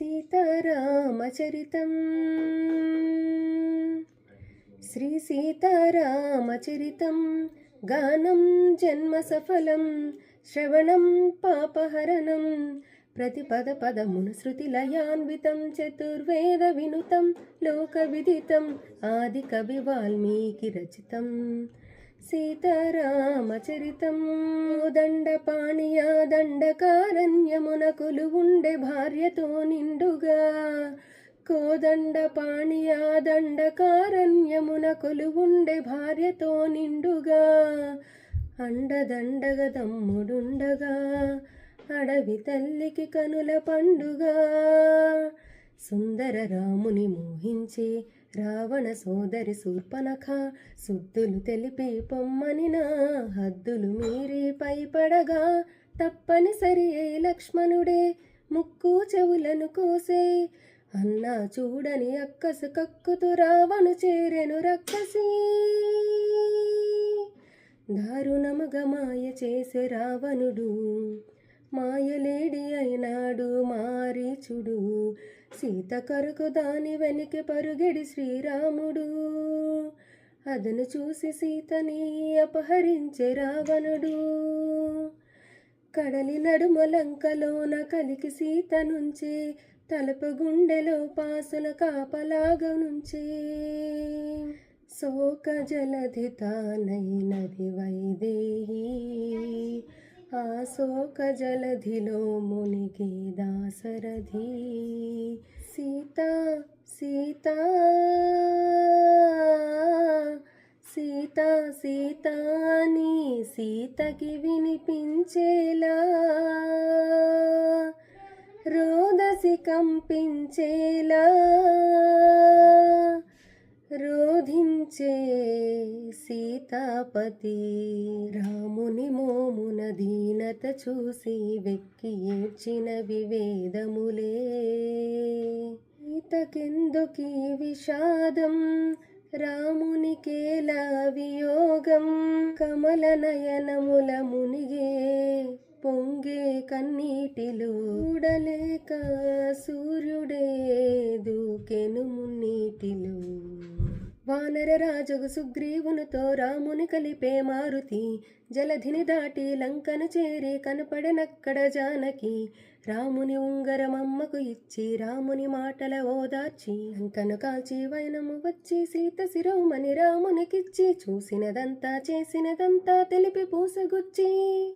సీతారామచరితం శ్రీ సీతారామచరితం గానం జన్మ సఫలం శ్రవణం పాపహరణం ప్రతిపద పదమున శృతి లయాన్వితం చతుర్వేద వినుతం లోక విదితం ఆది కవి వాల్మీకి రచితం సీతారామచరితం దండపాణియా దండకారణ్యమున కొలువుండే భార్యతో నిండుగా కోదండపాణియా దండకారణ్యమున కొలువుండే భార్యతో నిండుగా అండదండగ తమ్ముడుండగా అడవి తల్లికి కనుల పండుగ సుందర రాముని మోహించే రావణ సోదరి శూర్పణఖ సుద్దులు తెలిపి పొమ్మనిన హద్దులు మీరి పైపడగా తప్పనిసరి లక్ష్మణుడే ముక్కు చెవులను కోసే అన్నా చూడని అక్కసు కక్కుతూ రావణు చేరెను రక్కసి దారుణముగా మాయ చేసే రావణుడు మాయలేడి అయినాడు మారీచుడు సీత కొరకు దాని వెనక పరుగెడి శ్రీరాముడు అదను చూసి సీతని అపహరించే రావణుడు కడలి నడుమలంకలోన కలికి సీత నుంచే తలపు గుండెలో పాసున కాపలాగా నుంచే శోక జలధి తానైనది వైదేహి ఆ శోక జలధిలో మునిగే దాసరథి సీతా సీతా సీతా సీతాని సీతకి వినిపించేలా రోదసి కంపించేలా రోధించే సీతాపతి రాముని మోమున దీనత చూసి వెక్కి ఏడ్చిన వివేదములే సీతకెందుకీ విషాదం రామునికేలా వియోగం కమల నయనముల మునిగే పొంగే కన్నీటిలో చూడలేక సూర్యుడే దూకెను మున్నీటిలో వానర రాజుగు సుగ్రీవునితో రాముని కలిపే మారుతి జలధిని దాటి లంకను చేరి కనపడనక్కడ జానకి రాముని ఉంగరమమ్మకు ఇచ్చి రాముని మాటల ఓదార్చి లంకను కాల్చి వైనము వచ్చి సీత శిరోమణి రామునికిచ్చి చూసినదంతా చేసినదంతా తెలిపి పూసగుచ్చి